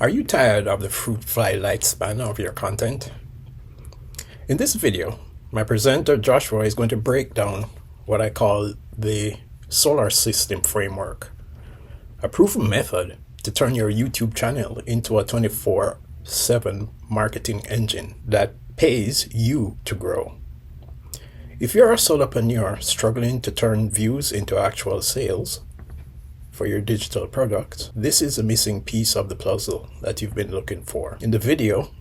Are you tired of the Fruitfly lifespan of your content? In this video, my presenter Joshua is going to break down what I call the solar system framework, a proven method to turn your YouTube channel into a 24/7 marketing engine that pays you to grow. If you're a solopreneur struggling to turn views into actual sales for your digital products, this is a missing piece of the puzzle that you've been looking for. In the video,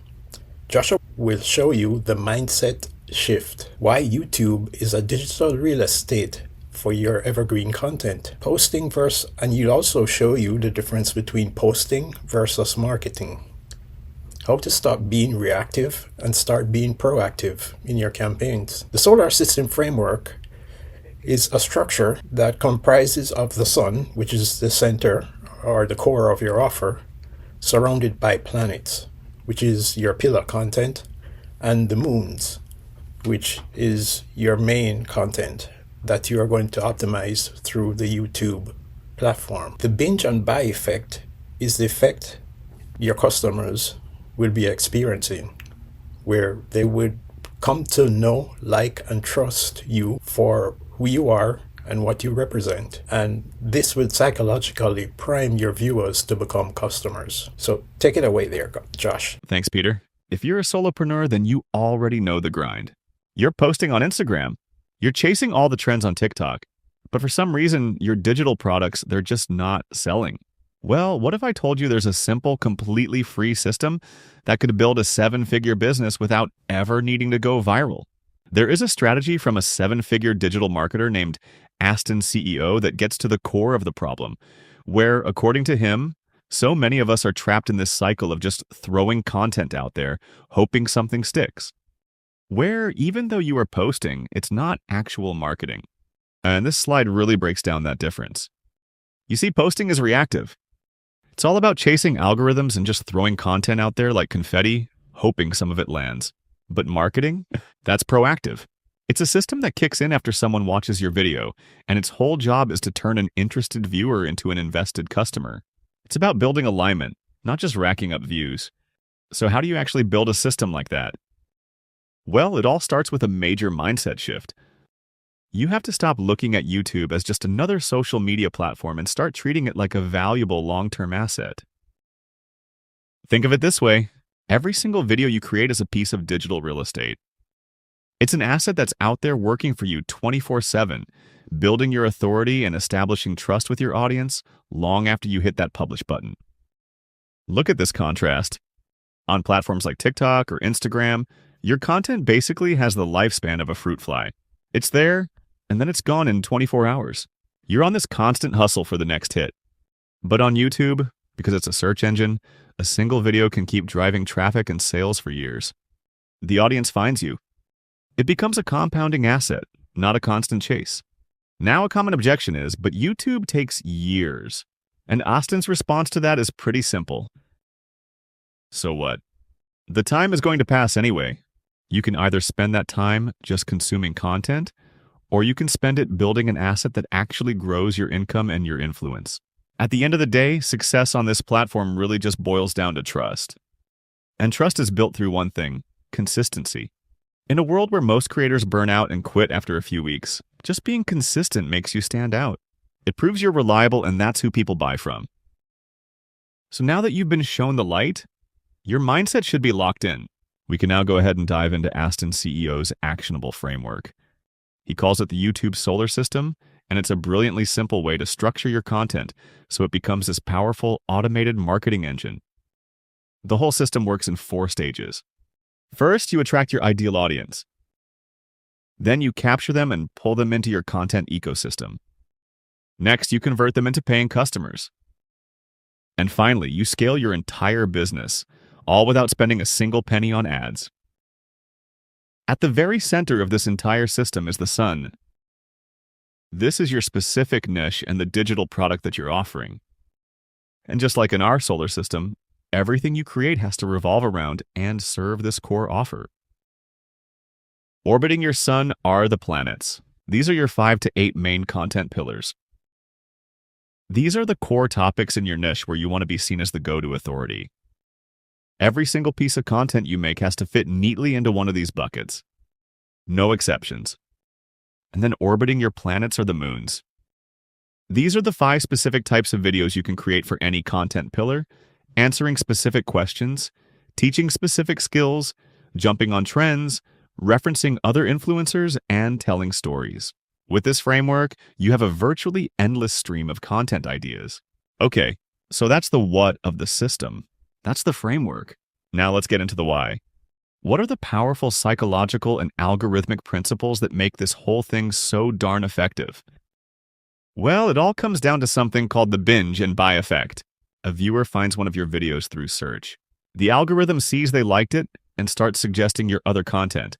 Joshua will show you the mindset shift, why YouTube is a digital real estate for your evergreen content, and he'll also show you the difference between posting versus marketing, how to stop being reactive and start being proactive in your campaigns. The solar system framework is a structure that comprises of the sun, which is the center or the core of your offer, surrounded by planets, which is your pillar content, and the moons, which is your main content that you are going to optimize through the YouTube platform. The binge and buy effect is the effect your customers will be experiencing, where they would come to know, like, and trust you for who you are and what you represent. And this will psychologically prime your viewers to become customers. So take it away there, Josh. Thanks, Peter. If you're a solopreneur, then you already know the grind. You're posting on Instagram. You're chasing all the trends on TikTok. But for some reason, your digital products, they're just not selling. Well, what if I told you there's a simple, completely free system that could build a 7-figure business without ever needing to go viral? There is a strategy from a 7-figure digital marketer named Aston CEO that gets to the core of the problem, where, according to him, so many of us are trapped in this cycle of just throwing content out there, hoping something sticks. Where, even though you are posting, it's not actual marketing. And this slide really breaks down that difference. You see, posting is reactive. It's all about chasing algorithms and just throwing content out there like confetti, hoping some of it lands. But marketing? That's proactive. It's a system that kicks in after someone watches your video, and its whole job is to turn an interested viewer into an invested customer. It's about building alignment, not just racking up views. So how do you actually build a system like that? Well, it all starts with a major mindset shift. You have to stop looking at YouTube as just another social media platform and start treating it like a valuable long-term asset. Think of it this way. Every single video you create is a piece of digital real estate. It's an asset that's out there working for you 24/7, building your authority and establishing trust with your audience long after you hit that publish button. Look at this contrast. On platforms like TikTok or Instagram, your content basically has the lifespan of a fruit fly. It's there, and then it's gone in 24 hours. You're on this constant hustle for the next hit. But on YouTube, because it's a search engine, a single video can keep driving traffic and sales for years. The audience finds you. It becomes a compounding asset, not a constant chase. Now a common objection is, but YouTube takes years. And Austin's response to that is pretty simple. So what? The time is going to pass anyway. You can either spend that time just consuming content, or you can spend it building an asset that actually grows your income and your influence. At the end of the day, success on this platform really just boils down to trust. And trust is built through one thing: consistency. In a world where most creators burn out and quit after a few weeks, just being consistent makes you stand out. It proves you're reliable, and that's who people buy from. So now that you've been shown the light, your mindset should be locked in. We can now go ahead and dive into Aston CEO's actionable framework. He calls it the YouTube solar system, and it's a brilliantly simple way to structure your content so it becomes this powerful, automated marketing engine. The whole system works in 4 stages. First, you attract your ideal audience. Then you capture them and pull them into your content ecosystem. Next, you convert them into paying customers. And finally, you scale your entire business, all without spending a single penny on ads. At the very center of this entire system is the sun. This is your specific niche and the digital product that you're offering. And just like in our solar system, everything you create has to revolve around and serve this core offer. Orbiting your sun are the planets. These are your 5 to 8 main content pillars. These are the core topics in your niche where you want to be seen as the go-to authority. Every single piece of content you make has to fit neatly into one of these buckets. No exceptions. And then orbiting your planets or the moons. These are the 5 specific types of videos you can create for any content pillar, answering specific questions, teaching specific skills, jumping on trends, referencing other influencers, and telling stories. With this framework, you have a virtually endless stream of content ideas. Okay, so that's the what of the system. That's the framework. Now let's get into the why. What are the powerful psychological and algorithmic principles that make this whole thing so darn effective? Well, it all comes down to something called the Binge and Buy Effect. A viewer finds one of your videos through search. The algorithm sees they liked it and starts suggesting your other content,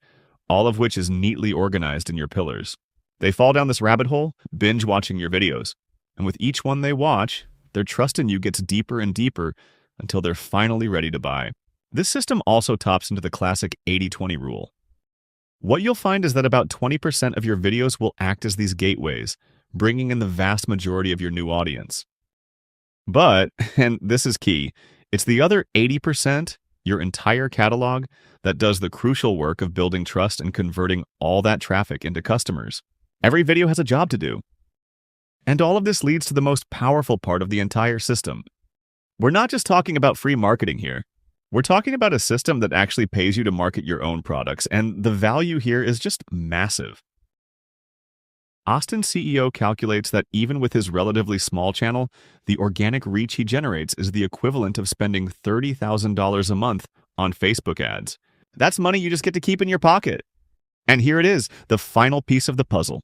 all of which is neatly organized in your pillars. They fall down this rabbit hole, binge watching your videos. And with each one they watch, their trust in you gets deeper and deeper until they're finally ready to buy. This system also taps into the classic 80-20 rule. What you'll find is that about 20% of your videos will act as these gateways, bringing in the vast majority of your new audience. But, and this is key, it's the other 80%, your entire catalog, that does the crucial work of building trust and converting all that traffic into customers. Every video has a job to do. And all of this leads to the most powerful part of the entire system. We're not just talking about free marketing here. We're talking about a system that actually pays you to market your own products, and the value here is just massive. Aston CEO calculates that even with his relatively small channel, the organic reach he generates is the equivalent of spending $30,000 a month on Facebook ads. That's money you just get to keep in your pocket. And here it is, the final piece of the puzzle.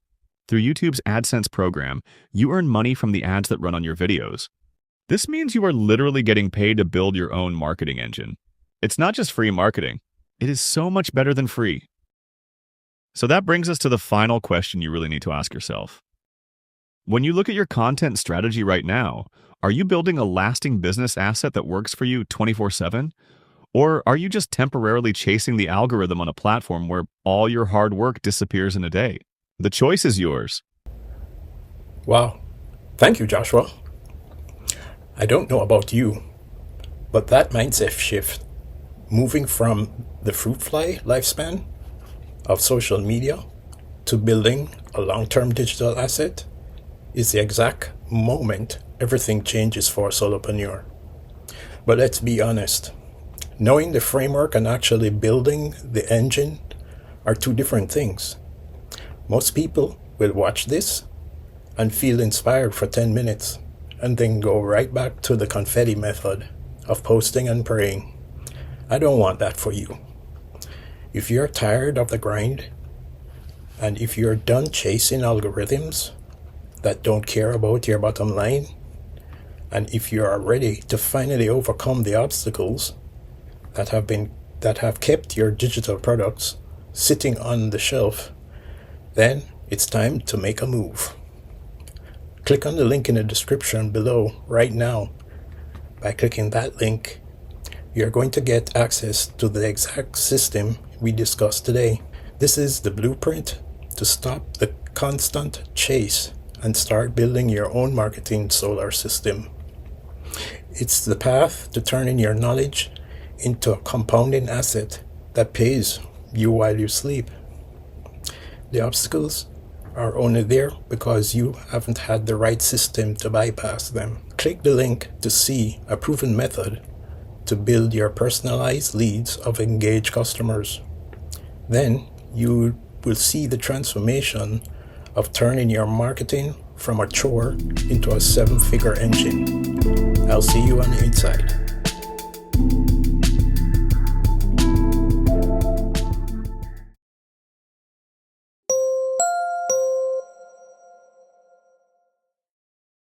Through YouTube's AdSense program, you earn money from the ads that run on your videos. This means you are literally getting paid to build your own marketing engine. It's not just free marketing. It is so much better than free. So that brings us to the final question you really need to ask yourself. When you look at your content strategy right now, are you building a lasting business asset that works for you 24/7? Or are you just temporarily chasing the algorithm on a platform where all your hard work disappears in a day? The choice is yours. Wow. Thank you, Joshua. I don't know about you, but that mindset shift, moving from the Fruitfly lifespan of social media to building a long-term digital asset, is the exact moment everything changes for a solopreneur. But let's be honest, knowing the framework and actually building the engine are two different things. Most people will watch this and feel inspired for 10 minutes and then go right back to the confetti method of posting and praying. I don't want that for you. If you're tired of the grind, and if you're done chasing algorithms that don't care about your bottom line, and if you are ready to finally overcome the obstacles that have kept your digital products sitting on the shelf, then it's time to make a move. Click on the link in the description below right now. By clicking that link, you're going to get access to the exact system we discussed today. This is the blueprint to stop the constant chase and start building your own marketing solar system. It's the path to turning your knowledge into a compounding asset that pays you while you sleep. The obstacles are only there because you haven't had the right system to bypass them. Click the link to see a proven method to build your personalized leads of engaged customers. Then you will see the transformation of turning your marketing from a chore into a 7-figure engine. I'll see you on the inside.